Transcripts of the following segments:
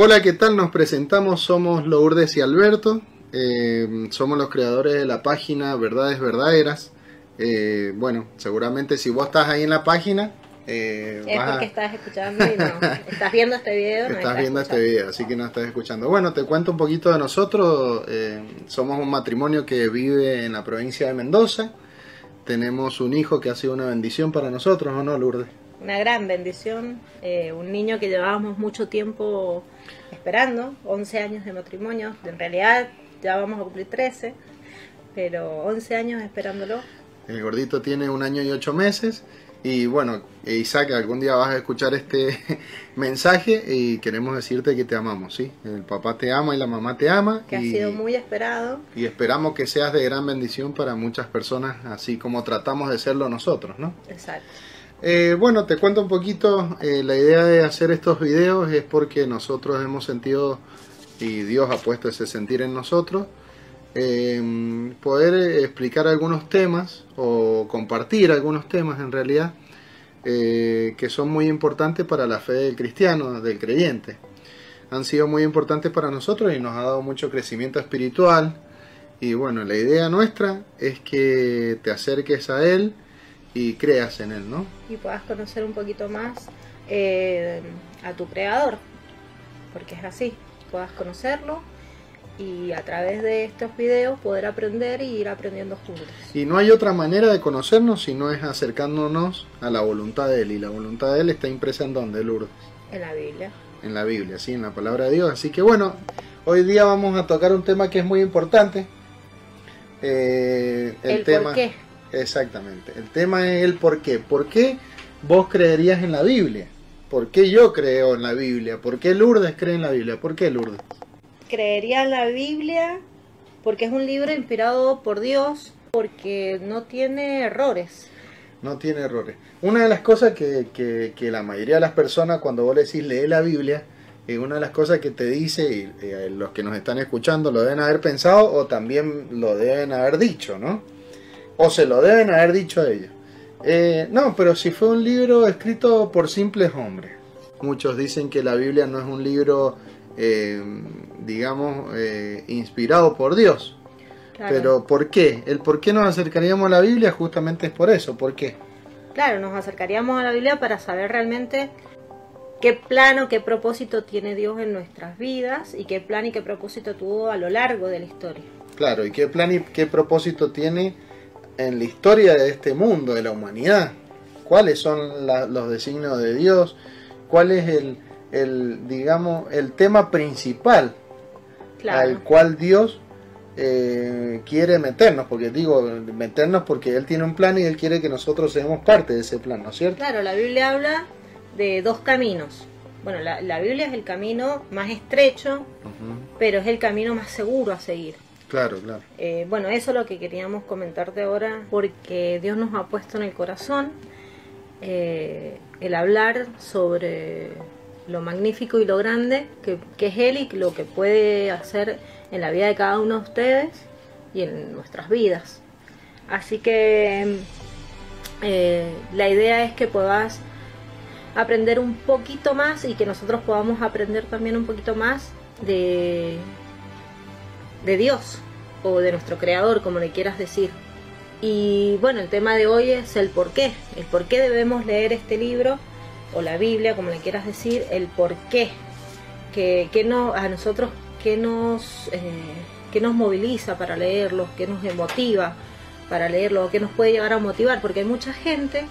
Hola, ¿qué tal? Nos presentamos, somos Lourdes y Alberto, somos los creadores de la página Verdades Verdaderas. Bueno, seguramente si vos estás ahí en la página... es porque estás escuchando y no, estás viendo este video. Estás viendo este video, así que no estás escuchando. Bueno, te cuento un poquito de nosotros. Somos un matrimonio que vive en la provincia de Mendoza. Tenemos un hijo que ha sido una bendición para nosotros, ¿o no, Lourdes? Una gran bendición, un niño que llevábamos mucho tiempo esperando, 11 años de matrimonio, en realidad ya vamos a cumplir 13, pero 11 años esperándolo. El gordito tiene 1 año y 8 meses y bueno, Isaac, algún día vas a escuchar este mensaje y queremos decirte que te amamos, ¿sí? El papá te ama y la mamá te ama. Que ha sido muy esperado. Y esperamos que seas de gran bendición para muchas personas, así como tratamos de serlo nosotros, ¿no? Exacto. Bueno, te cuento un poquito, la idea de hacer estos videos es porque nosotros hemos sentido, y Dios ha puesto ese sentir en nosotros, poder explicar algunos temas, o compartir algunos temas en realidad, que son muy importantes para la fe del cristiano, del creyente. Han sido muy importantes para nosotros y nos ha dado mucho crecimiento espiritual, y bueno, la idea nuestra es que te acerques a Él, y creas en Él, ¿no? Y puedas conocer un poquito más a tu Creador, porque es así, puedas conocerlo y a través de estos videos poder aprender y ir aprendiendo juntos. Y no hay otra manera de conocernos si no es acercándonos a la voluntad de Él, y la voluntad de Él está impresa ¿en dónde, Lourdes? En la Biblia. En la Biblia, sí, en la palabra de Dios. Así que bueno, hoy día vamos a tocar un tema que es muy importante. El tema... ¿Por qué? Exactamente, el tema es el por qué. ¿Por qué vos creerías en la Biblia? ¿Por qué yo creo en la Biblia? ¿Por qué Lourdes cree en la Biblia? ¿Por qué Lourdes? Creería en la Biblia porque es un libro inspirado por Dios, porque no tiene errores. No tiene errores. Una de las cosas que la mayoría de las personas, cuando vos le decís lee la Biblia, una de las cosas que te dice, y los que nos están escuchando lo deben haber pensado o también lo deben haber dicho, ¿no? O se lo deben haber dicho a ellos. No, pero si fue un libro escrito por simples hombres. Muchos dicen que la Biblia no es un libro, digamos, inspirado por Dios. Claro. Pero ¿por qué? El por qué nos acercaríamos a la Biblia justamente es por eso. ¿Por qué? Claro, nos acercaríamos a la Biblia para saber realmente qué plan o qué propósito tiene Dios en nuestras vidas y qué plan y qué propósito tuvo a lo largo de la historia. Claro, y qué plan y qué propósito tiene en la historia de este mundo, de la humanidad. ¿Cuáles son los designios de Dios? ¿Cuál es digamos, el tema principal, claro, al cual Dios quiere meternos? Porque digo, meternos porque Él tiene un plan y Él quiere que nosotros seamos parte de ese plan, ¿no es cierto? Claro, la Biblia habla de dos caminos. Bueno, la Biblia es el camino más estrecho, pero es el camino más seguro a seguir. Claro, claro. Bueno, eso es lo que queríamos comentarte ahora, porque Dios nos ha puesto en el corazón el hablar sobre lo magnífico y lo grande que es Él y lo que puede hacer en la vida de cada uno de ustedes y en nuestras vidas. Así que la idea es que puedas aprender un poquito más y que nosotros podamos aprender también un poquito más de Dios o de nuestro Creador, como le quieras decir. Y bueno, el tema de hoy es el por qué debemos leer este libro o la Biblia, como le quieras decir, el por qué, a nosotros qué nos moviliza para leerlo, qué nos motiva para leerlo, qué nos puede llegar a motivar, porque hay mucha gente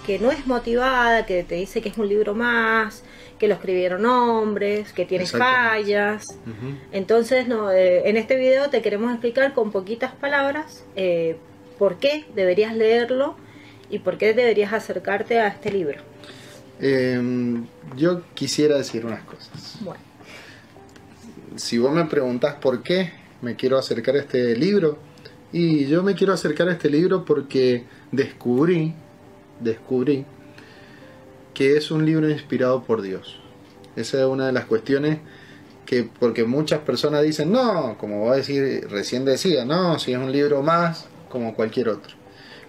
que no es motivada, que te dice que es un libro más, que lo escribieron hombres, que tiene fallas. Entonces, en este video te queremos explicar con poquitas palabras por qué deberías leerlo y por qué deberías acercarte a este libro. Yo quisiera decir unas cosas. Bueno. Si vos me preguntás por qué me quiero acercar a este libro, y yo me quiero acercar a este libro porque descubrí que es un libro inspirado por Dios. Esa es una de las cuestiones porque muchas personas dicen, no, como vos recién decía, no, si es un libro más, como cualquier otro.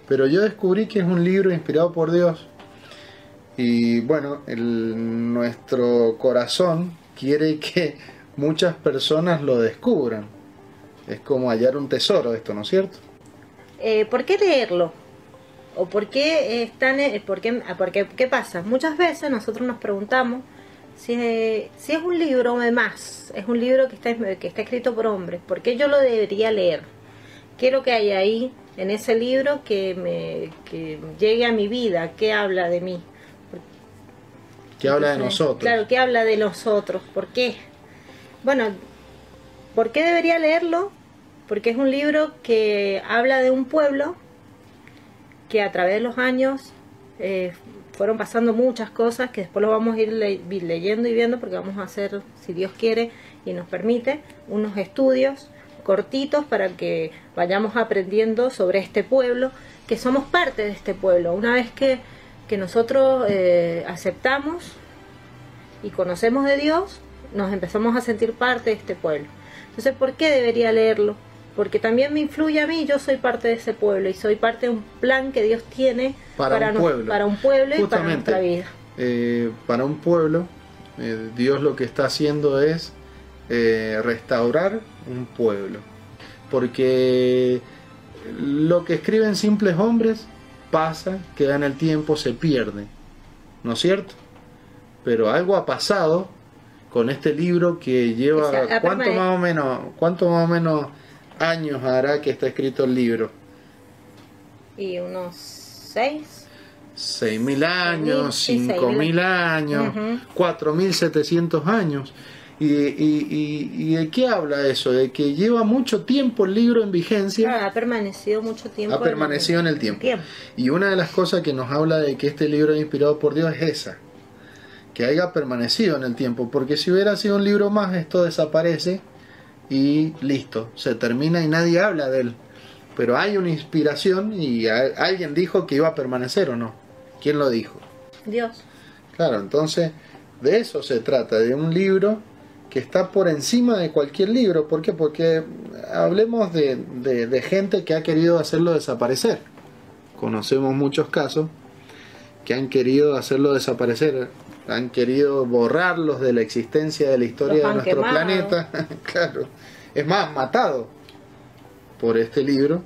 Pero yo descubrí que es un libro inspirado por Dios. Y bueno, nuestro corazón quiere que muchas personas lo descubran. Es como hallar un tesoro esto, ¿no es cierto? ¿Por qué leerlo? ¿O por qué qué pasa? Muchas veces nosotros nos preguntamos si es un libro de más, es un libro que está escrito por hombres, ¿por qué yo lo debería leer? ¿Qué es lo que hay ahí en ese libro que llegue a mi vida? ¿Qué habla de mí? ¿Qué habla de nosotros? Claro, ¿qué habla de nosotros? ¿Por qué? Bueno, ¿por qué debería leerlo? Porque es un libro que habla de un pueblo que a través de los años fueron pasando muchas cosas que después lo vamos a ir leyendo y viendo, porque vamos a hacer, si Dios quiere y nos permite, unos estudios cortitos para que vayamos aprendiendo sobre este pueblo, que somos parte de este pueblo. Una vez que nosotros aceptamos y conocemos de Dios, nos empezamos a sentir parte de este pueblo. Entonces, ¿por qué debería leerlo? Porque también me influye a mí, yo soy parte de ese pueblo y soy parte de un plan que Dios tiene para un pueblo y para nuestra vida. Para un pueblo, Dios lo que está haciendo es restaurar un pueblo. Porque lo que escriben simples hombres pasa, queda en el tiempo, se pierde, ¿no es cierto? Pero algo ha pasado con este libro que lleva, ¿cuánto más o menos años hará que está escrito el libro? Y unos 6.000 años, 5.000 años, 4.700 años. ¿Y de qué habla eso? De que lleva mucho tiempo el libro en vigencia. Claro, ha permanecido mucho tiempo. Ha permanecido en el tiempo. Y una de las cosas que nos habla de que este libro es inspirado por Dios es esa, que haya permanecido en el tiempo. Porque si hubiera sido un libro más, esto desaparece y listo, se termina y nadie habla de él. Pero hay una inspiración y alguien dijo que iba a permanecer, ¿o no? ¿Quién lo dijo? Dios. Claro, entonces de eso se trata, de un libro que está por encima de cualquier libro. ¿Por qué? Porque hablemos de gente que ha querido hacerlo desaparecer. Conocemos muchos casos que han querido hacerlo desaparecer, han querido borrarlos de la existencia de la historia de nuestro planeta. Claro, es más, matado por este libro,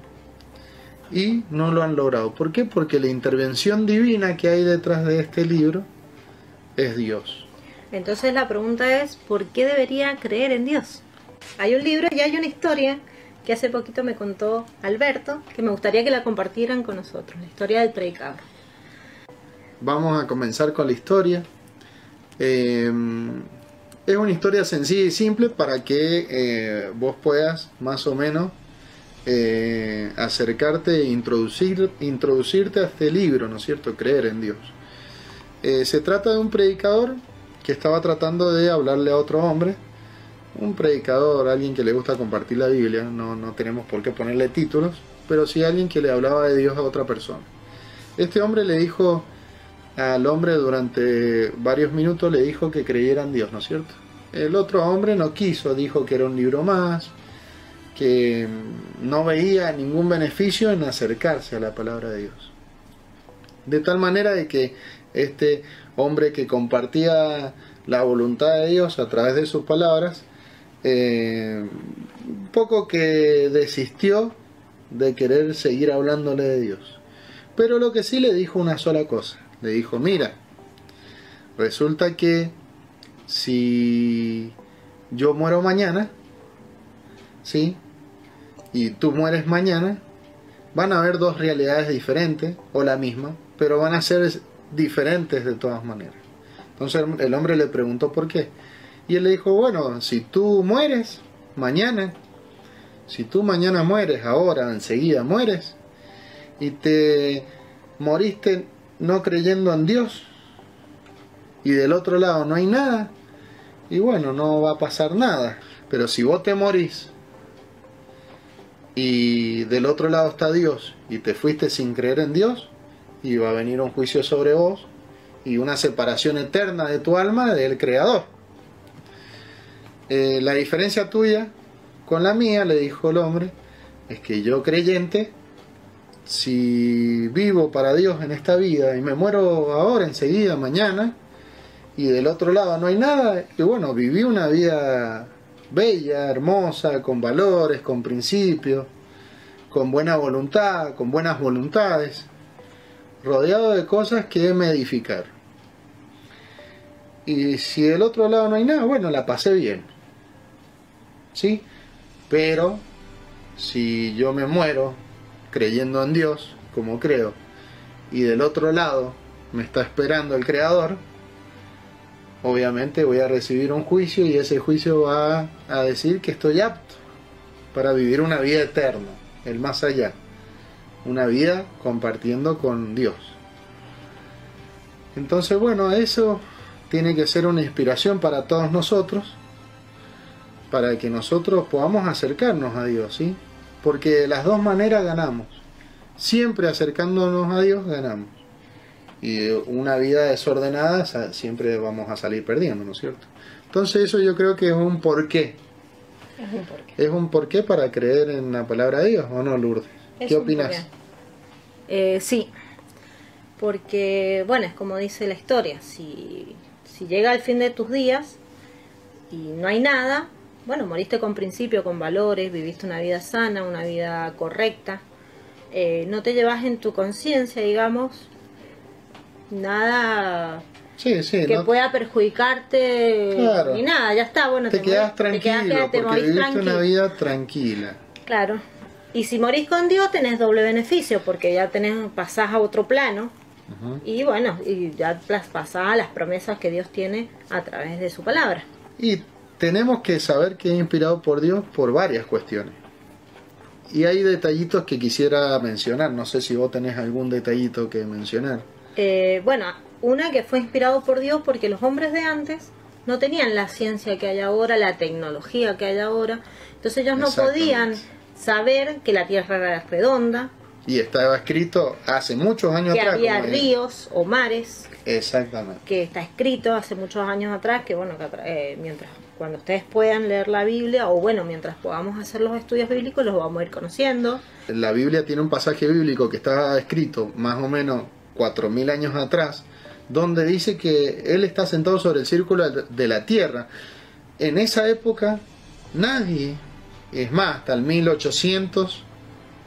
y no lo han logrado. ¿Por qué? Porque la intervención divina que hay detrás de este libro es Dios. Entonces la pregunta es, ¿por qué debería creer en Dios? Hay un libro y hay una historia que hace poquito me contó Alberto, que me gustaría que la compartieran con nosotros, la historia del predicador. Vamos a comenzar con la historia. Es una historia sencilla y simple para que vos puedas más o menos acercarte e introducirte a este libro, ¿no es cierto? Creer en Dios. Se trata de un predicador que estaba tratando de hablarle a otro hombre, un predicador, alguien que le gusta compartir la Biblia, no tenemos por qué ponerle títulos, pero sí alguien que le hablaba de Dios a otra persona. Este hombre le dijo al hombre durante varios minutos, le dijo que creyera en Dios, ¿no es cierto? El otro hombre no quiso, dijo que era un libro más, que no veía ningún beneficio en acercarse a la palabra de Dios. De tal manera de que este hombre que compartía la voluntad de Dios a través de sus palabras, poco que desistió de querer seguir hablándole de Dios. Pero lo que sí le dijo una sola cosa. Le dijo, mira, resulta que si yo muero mañana, ¿sí? Y tú mueres mañana, van a haber dos realidades diferentes, o la misma, pero van a ser diferentes de todas maneras. Entonces el hombre le preguntó por qué. Y él le dijo, bueno, si tú mueres mañana, si tú mañana mueres, ahora, enseguida mueres, y te moriste no creyendo en Dios, y del otro lado no hay nada, y bueno, no va a pasar nada. Pero si vos te morís, y del otro lado está Dios, y te fuiste sin creer en Dios, y va a venir un juicio sobre vos, y una separación eterna de tu alma del Creador. La diferencia tuya con la mía, le dijo el hombre, es que yo creyente, si vivo para Dios en esta vida y me muero ahora, enseguida, mañana, y del otro lado no hay nada, y bueno, viví una vida bella, hermosa, con valores, con principios, con buena voluntad, con buenas voluntades, rodeado de cosas que me edificaron. Y si del otro lado no hay nada, bueno, la pasé bien, ¿sí? Pero si yo me muero creyendo en Dios, como creo, y del otro lado me está esperando el Creador, obviamente voy a recibir un juicio, y ese juicio va a decir que estoy apto para vivir una vida eterna, el más allá, una vida compartiendo con Dios. Entonces, bueno, eso tiene que ser una inspiración para todos nosotros, para que nosotros podamos acercarnos a Dios, ¿sí? Porque de las dos maneras ganamos. Siempre acercándonos a Dios ganamos. Y una vida desordenada siempre vamos a salir perdiendo, ¿no es cierto? Entonces eso yo creo que es un porqué. Es un porqué. Es un porqué para creer en la palabra de Dios, ¿o no, Lourdes? ¿Qué opinas? Sí, porque, bueno, es como dice la historia, si llega el fin de tus días y no hay nada, bueno, moriste con principio, con valores, viviste una vida sana, una vida correcta, no te llevas en tu conciencia, digamos, nada que pueda perjudicarte, claro, ni nada, ya está, bueno, te quedas tranquilo, porque viviste tranquilo, una vida tranquila. Claro, y si morís con Dios tenés doble beneficio, porque ya pasás a otro plano. Y bueno, y ya pasás a las promesas que Dios tiene a través de su palabra. Y tenemos que saber que es inspirado por Dios por varias cuestiones. Y hay detallitos que quisiera mencionar. No sé si vos tenés algún detallito que mencionar. Bueno, una que fue inspirado por Dios porque los hombres de antes no tenían la ciencia que hay ahora, la tecnología que hay ahora. Entonces ellos no podían saber que la Tierra era redonda. Y estaba escrito hace muchos años atrás. Que había ríos o mares. Exactamente. Que está escrito hace muchos años atrás, que bueno, cuando ustedes puedan leer la Biblia, o bueno, mientras podamos hacer los estudios bíblicos, los vamos a ir conociendo. La Biblia tiene un pasaje bíblico que está escrito más o menos 4000 años atrás, donde dice que Él está sentado sobre el círculo de la tierra. En esa época nadie, es más, hasta el 1800,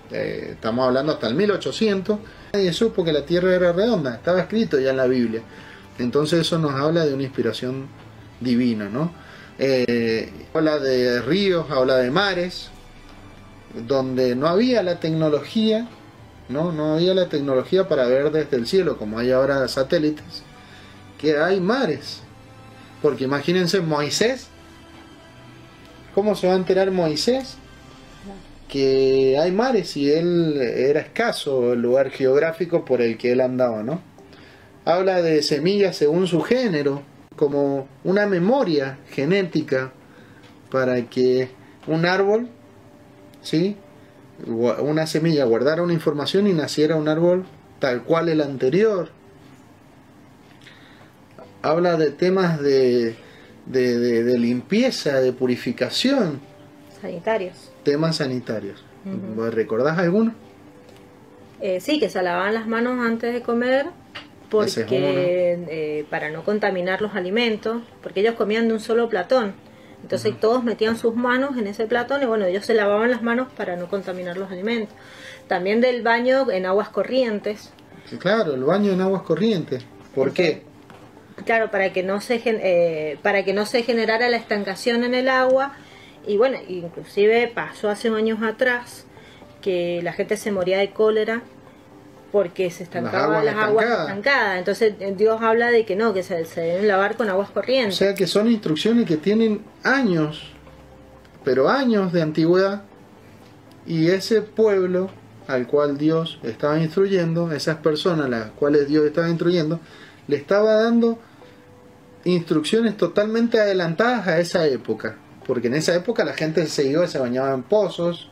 estamos hablando hasta el 1800, nadie supo que la tierra era redonda, estaba escrito ya en la Biblia. Entonces eso nos habla de una inspiración divina, ¿no? Habla de ríos, habla de mares, donde no había la tecnología, no había la tecnología para ver desde el cielo, como hay ahora satélites, que hay mares. Porque imagínense Moisés, ¿cómo se va a enterar Moisés que hay mares y él era escaso el lugar geográfico por el que él andaba, ¿no? Habla de semillas según su género, como una memoria genética para que un árbol, ¿sí?, una semilla guardara una información y naciera un árbol tal cual el anterior. Habla de temas de limpieza, de purificación, sanitarios. Temas sanitarios. ¿Recordás alguno? Sí, que se lavaban las manos antes de comer, porque para no contaminar los alimentos, porque ellos comían de un solo platón. Entonces todos metían sus manos en ese platón y bueno, ellos se lavaban las manos para no contaminar los alimentos. También del baño en aguas corrientes. Sí, claro, el baño en aguas corrientes. ¿Por qué? Claro, para que no se generara la estancación en el agua. Y bueno, inclusive pasó hace años atrás que la gente se moría de cólera porque se estancaban las aguas estancadas. Entonces Dios habla de que no, que se deben lavar con aguas corrientes. O sea que son instrucciones que tienen años, pero años de antigüedad, y ese pueblo al cual Dios estaba instruyendo, esas personas a las cuales Dios estaba instruyendo, le estaba dando instrucciones totalmente adelantadas a esa época, porque en esa época la gente se iba y se bañaba en pozos,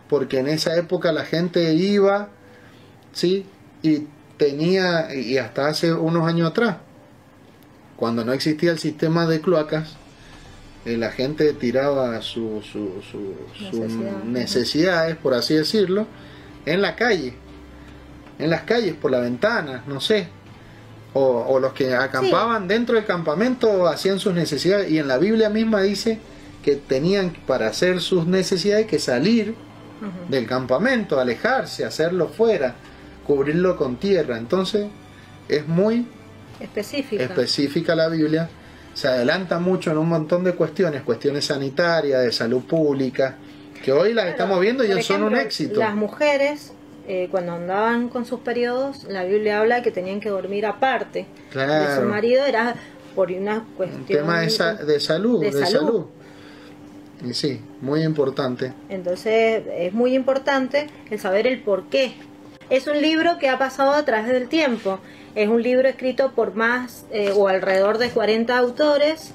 porque en esa época la gente iba, ¿sí?, y tenía, y hasta hace unos años atrás, cuando no existía el sistema de cloacas, la gente tiraba sus necesidades, por así decirlo, en la calle, en las calles, por la ventana, no sé. o los que acampaban dentro del campamento hacían sus necesidades, y en la Biblia misma dice que tenían para hacer sus necesidades que salir del campamento, alejarse, hacerlo fuera, cubrirlo con tierra. Entonces es muy específica la Biblia, se adelanta mucho en un montón de cuestiones sanitarias, de salud pública, que hoy las estamos viendo y son un éxito. Las mujeres, cuando andaban con sus periodos, la Biblia habla que tenían que dormir aparte de su marido, era por una cuestión... Un tema de salud. Y sí, muy importante. Entonces es muy importante el saber el por qué. Es un libro que ha pasado a través del tiempo. Es un libro escrito por más o alrededor de 40 autores.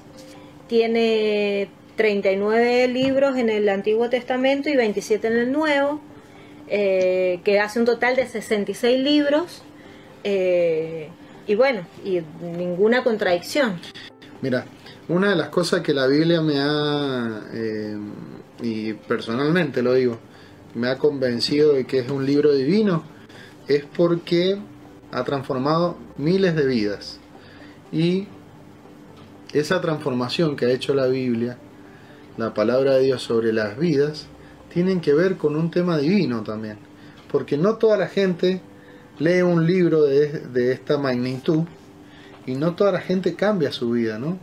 Tiene 39 libros en el Antiguo Testamento y 27 en el Nuevo, que hace un total de 66 libros. Y bueno, y ninguna contradicción. Mira, una de las cosas que la Biblia me ha, y personalmente lo digo, me ha convencido de que es un libro divino, es porque ha transformado miles de vidas. Y esa transformación que ha hecho la Biblia, la palabra de Dios sobre las vidas, tienen que ver con un tema divino también. Porque no toda la gente lee un libro de esta magnitud y no toda la gente cambia su vida, ¿no?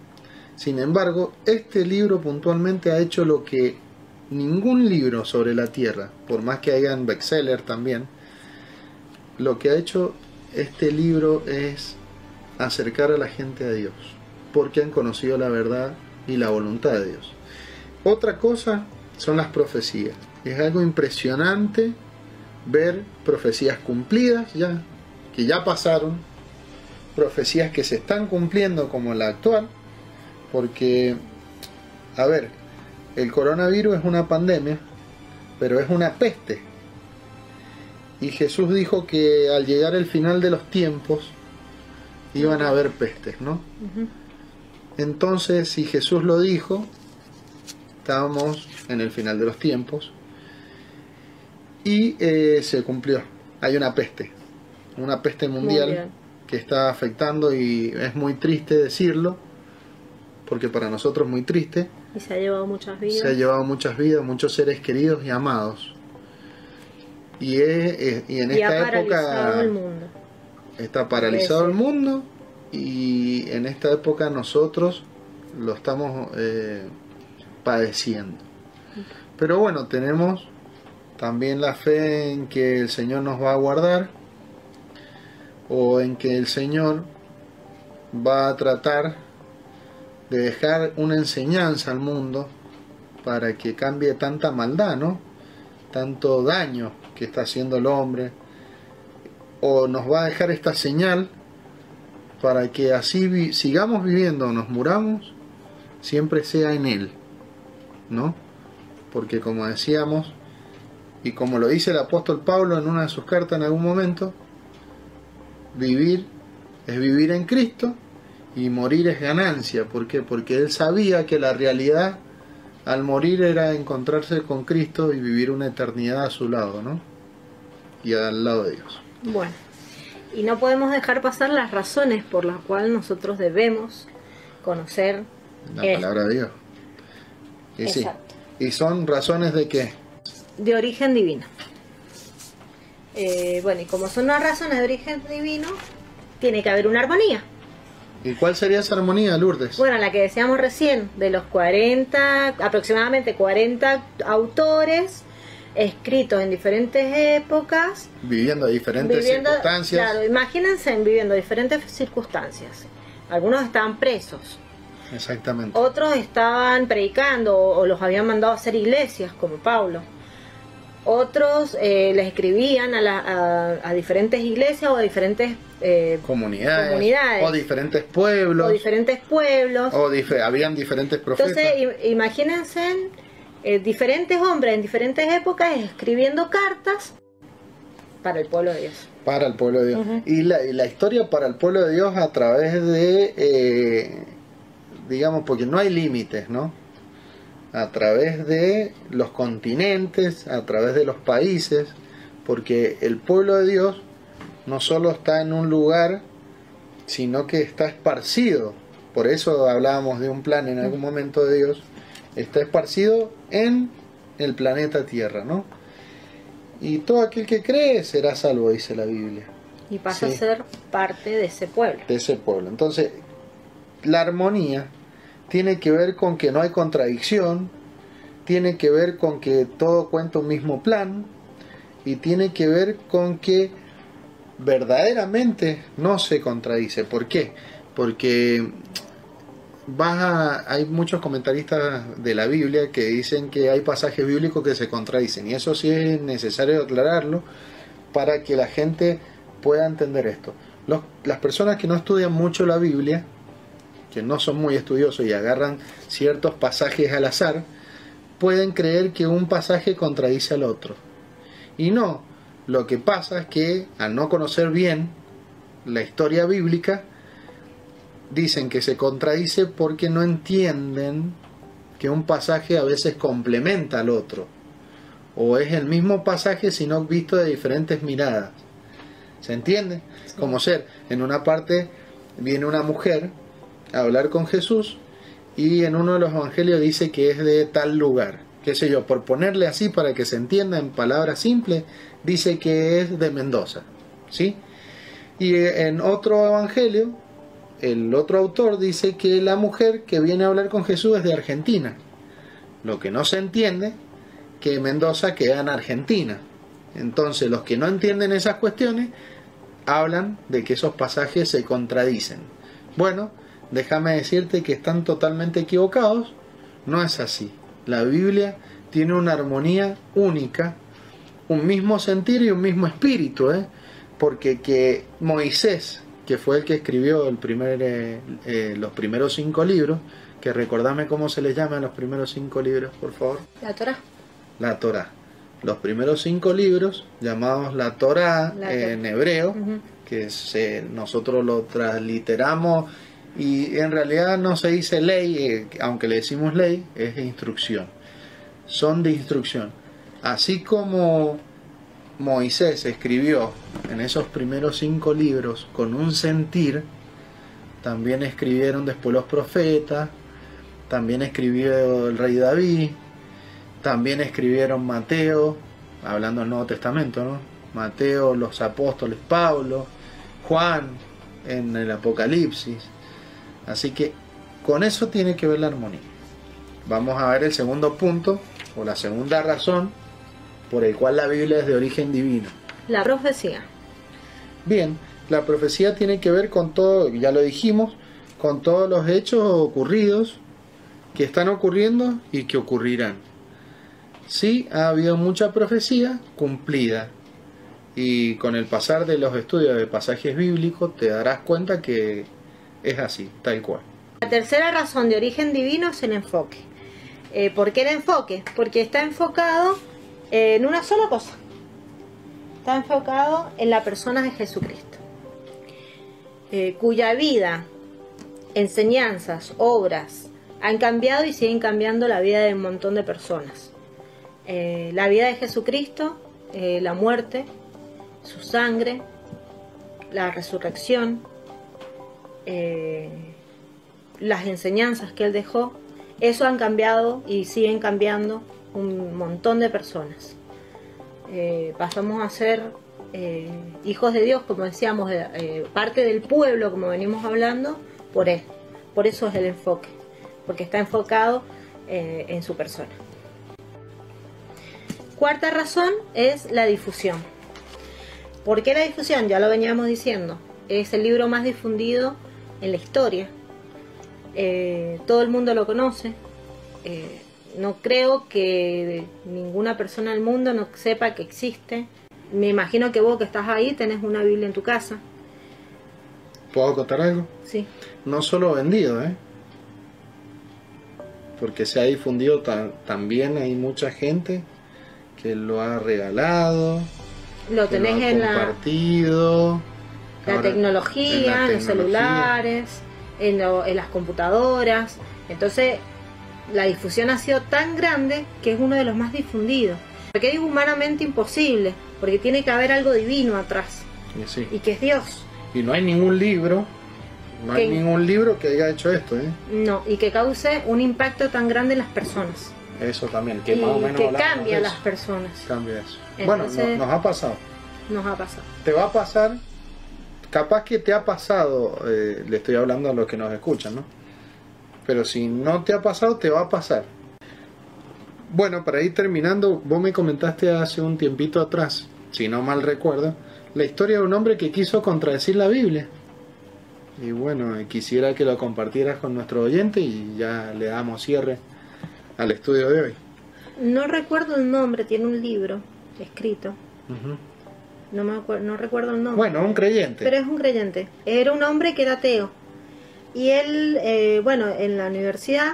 Sin embargo, este libro puntualmente ha hecho lo que ningún libro sobre la tierra, por más que hayan bestseller también, lo que ha hecho este libro es acercar a la gente a Dios, porque han conocido la verdad y la voluntad de Dios. Otra cosa son las profecías. Es algo impresionante ver profecías cumplidas ya, que ya pasaron, profecías que se están cumpliendo como la actual, porque, a ver, el coronavirus es una pandemia, pero es una peste. Y Jesús dijo que al llegar el final de los tiempos iban a haber pestes, ¿no? Entonces, si Jesús lo dijo, estábamos en el final de los tiempos y se cumplió. Hay una peste mundial que está afectando, y es muy triste decirlo, porque para nosotros es muy triste. Y se ha llevado muchas vidas. Se ha llevado muchas vidas, muchos seres queridos y amados. Y en esta época el mundo. Está paralizado el mundo, y en esta época nosotros lo estamos padeciendo. Pero bueno, tenemos también la fe en que el Señor nos va a guardar, o en que el Señor va a tratar de dejar una enseñanza al mundo para que cambie tanta maldad, ¿no? Tanto daño que está haciendo el hombre, o nos va a dejar esta señal para que así sigamos viviendo o nos muramos, siempre sea en Él, ¿no? Porque como decíamos, y como lo dice el apóstol Pablo en una de sus cartas en algún momento, vivir es vivir en Cristo y morir es ganancia. ¿Por qué? Porque él sabía que la realidad al morir era encontrarse con Cristo y vivir una eternidad a su lado, ¿no? Y al lado de Dios. Bueno, y no podemos dejar pasar las razones por las cuales nosotros debemos conocer la palabra de Dios. Y sí, y son razones de qué? De origen divino. Bueno, y como son unas razones de origen divino, tiene que haber una armonía. ¿Y cuál sería esa armonía, Lourdes? Bueno, la que decíamos recién, de los 40, aproximadamente 40 autores, escritos en diferentes épocas. Viviendo diferentes circunstancias. Claro, imagínense viviendo diferentes circunstancias. Algunos estaban presos. Exactamente. Otros estaban predicando o los habían mandado a hacer iglesias, como Pablo. Otros les escribían a diferentes iglesias o a diferentes comunidades, o diferentes pueblos. Habían diferentes profetas. Entonces, imagínense diferentes hombres en diferentes épocas escribiendo cartas para el pueblo de Dios. Para el pueblo de Dios. Y la historia para el pueblo de Dios a través de, digamos, porque no hay límites, ¿no? A través de los continentes, a través de los países, porque el pueblo de Dios no solo está en un lugar sino que está esparcido. Por eso hablábamos de un plan en algún momento de Dios. Está esparcido en el planeta Tierra, ¿no? Y todo aquel que cree será salvo, dice la Biblia. Y pasa a ser parte de ese pueblo. De ese pueblo. Entonces, la armonía tiene que ver con que no hay contradicción, tiene que ver con que todo cuenta un mismo plan, y tiene que ver con que verdaderamente no se contradice. ¿Por qué? Porque hay muchos comentaristas de la Biblia que dicen que hay pasajes bíblicos que se contradicen, y eso sí es necesario aclararlo para que la gente pueda entender esto. Las personas que no estudian mucho la Biblia, que no son muy estudiosos y agarran ciertos pasajes al azar, pueden creer que un pasaje contradice al otro. Y no, lo que pasa es que al no conocer bien la historia bíblica, dicen que se contradice porque no entienden que un pasaje a veces complementa al otro, o es el mismo pasaje sino visto de diferentes miradas. ¿Se entiende? Sí. Como ser, en una parte viene una mujer a hablar con Jesús y en uno de los evangelios dice que es de tal lugar, qué sé yo, por ponerle así para que se entienda en palabras simples, dice que es de Mendoza, ¿sí? Y en otro evangelio, el otro autor dice que la mujer que viene a hablar con Jesús es de Argentina. Lo que no se entiende, que Mendoza queda en Argentina. Entonces los que no entienden esas cuestiones hablan de que esos pasajes se contradicen. Bueno, déjame decirte que están totalmente equivocados. No es así. La Biblia tiene una armonía única, un mismo sentir y un mismo espíritu, porque que Moisés, que fue el que escribió los primeros 5 libros, que recordame cómo se les llama a los primeros 5 libros, por favor. La Torá. La Torá. Los primeros 5 libros, llamados la Torá en hebreo, que nosotros lo transliteramos y en realidad no se dice ley, aunque le decimos ley, es instrucción. Son de instrucción. Así como Moisés escribió en esos primeros 5 libros con un sentir, también escribieron después los profetas, también escribió el rey David, también escribieron Mateo, hablando del Nuevo Testamento, ¿no? Mateo, los apóstoles, Pablo, Juan en el Apocalipsis. Así que con eso tiene que ver la armonía. Vamos a ver el segundo punto, o la segunda razón por el cual la Biblia es de origen divino. La profecía. Bien, la profecía tiene que ver con todo, ya lo dijimos, con todos los hechos ocurridos, que están ocurriendo y que ocurrirán. Sí, ha habido mucha profecía cumplida, y con el pasar de los estudios de pasajes bíblicos te darás cuenta que es así, tal cual. La tercera razón de origen divino es el enfoque. ¿Por qué el enfoque? Porque está enfocado en una sola cosa. Está enfocado en la persona de Jesucristo, cuya vida, enseñanzas, obras han cambiado y siguen cambiando la vida de un montón de personas. La vida de Jesucristo, la muerte, su sangre, la resurrección, las enseñanzas que él dejó, eso han cambiado y siguen cambiando un montón de personas. Pasamos a ser hijos de Dios, como decíamos, parte del pueblo, como venimos hablando, por él. Por eso es el enfoque, porque está enfocado en su persona. Cuarta razón es la difusión. ¿Por qué la difusión? Ya lo veníamos diciendo. Es el libro más difundido en la historia. Todo el mundo lo conoce. No creo que ninguna persona del mundo no sepa que existe. Me imagino que vos que estás ahí tenés una Biblia en tu casa. ¿Puedo contar algo? Sí. No solo vendido, porque se ha difundido también, hay mucha gente que lo ha regalado, lo tenés en compartido, la tecnología, en los celulares, en las computadoras. Entonces la difusión ha sido tan grande que es uno de los más difundidos. Porque es humanamente imposible, porque tiene que haber algo divino atrás, sí. Y que es Dios. Y no hay ningún libro No hay ningún libro que haya hecho esto, ¿eh? No, y que cause un impacto tan grande en las personas. Eso también, que Y más o menos que hablamos cambia a de las eso. personas. Cambia eso. Entonces, bueno, nos ha pasado. Nos ha pasado. Te va a pasar, capaz que te ha pasado, le estoy hablando a los que nos escuchan, ¿no? Pero si no te ha pasado, te va a pasar. Bueno, para ir terminando, vos me comentaste hace un tiempito atrás, si no mal recuerdo, la historia de un hombre que quiso contradecir la Biblia. Y bueno, quisiera que lo compartieras con nuestro oyente y ya le damos cierre al estudio de hoy. No recuerdo el nombre, tiene un libro escrito. Ujú. No recuerdo el nombre. Bueno, un creyente. Pero es un creyente. Era un hombre que era ateo. Y él, bueno, en la universidad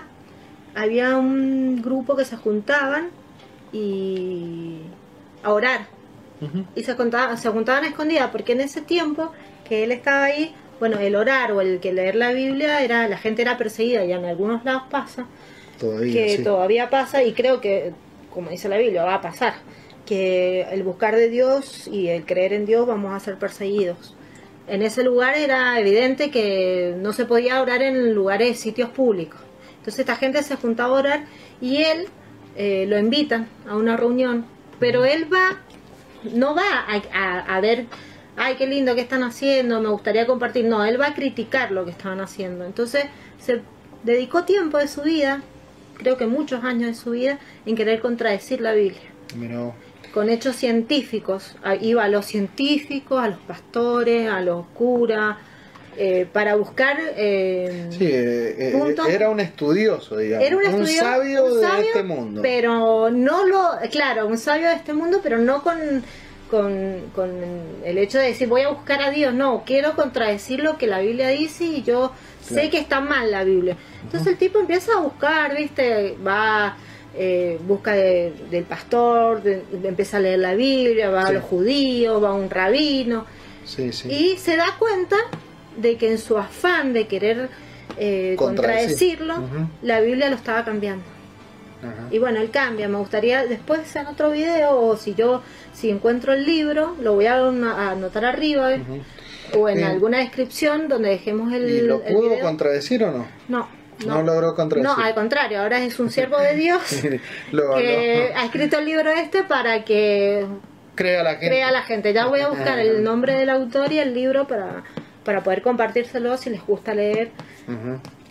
había un grupo que se juntaban a orar. Ujú. Y se juntaban a escondidas, porque en ese tiempo que él estaba ahí, bueno, el orar o el que leer la Biblia, la gente era perseguida, y en algunos lados pasa, Todavía, que sí. todavía pasa, y creo que, como dice la Biblia, va a pasar, que el buscar de Dios y el creer en Dios vamos a ser perseguidos. En ese lugar era evidente que no se podía orar en lugares, sitios públicos. Entonces esta gente se juntaba a orar y él lo invitan a una reunión, pero él no va a ver, ay, qué lindo que están haciendo, me gustaría compartir. No, él va a criticar lo que estaban haciendo. Entonces se dedicó tiempo de su vida, creo que muchos años de su vida, en querer contradecir la Biblia. Mirá. Con hechos científicos. Iba a los científicos, a los pastores, a los curas, para buscar puntos. Era un estudioso, digamos. Era un sabio de este mundo. Pero no claro, un sabio de este mundo, pero no con el hecho de decir voy a buscar a Dios. No, quiero contradecir lo que la Biblia dice y yo sé que está mal la Biblia. Entonces el tipo empieza a buscar, ¿viste? Busca del pastor, empieza a leer la Biblia, va a los judíos, va a un rabino, y se da cuenta de que en su afán de querer contradecirlo, la Biblia lo estaba cambiando. Y bueno, él cambia. Me gustaría después en otro video, o si encuentro el libro, lo voy a anotar arriba, o en alguna descripción donde dejemos el ¿Y lo pudo video. ¿Contradecir o no? No logró contradecir. No, al contrario, ahora es un siervo de Dios que ha escrito el libro para que crea la gente. Ya voy a buscar el nombre del autor y el libro para poder compartírselo si les gusta leer.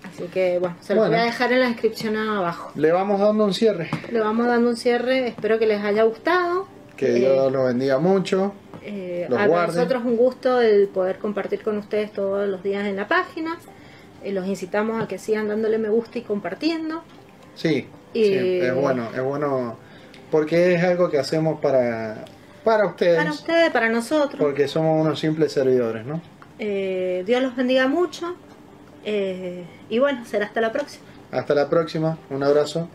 Así que bueno, se los voy a dejar en la descripción abajo. Le vamos dando un cierre. Espero que les haya gustado. Que Dios los bendiga mucho. A nosotros un gusto el poder compartir con ustedes todos los días en la página. Los incitamos a que sigan dándole me gusta y compartiendo. Sí, es bueno porque es algo que hacemos para ustedes. Para ustedes, para nosotros. Porque somos unos simples servidores, ¿no? Dios los bendiga mucho. Y bueno, será hasta la próxima. Hasta la próxima, un abrazo.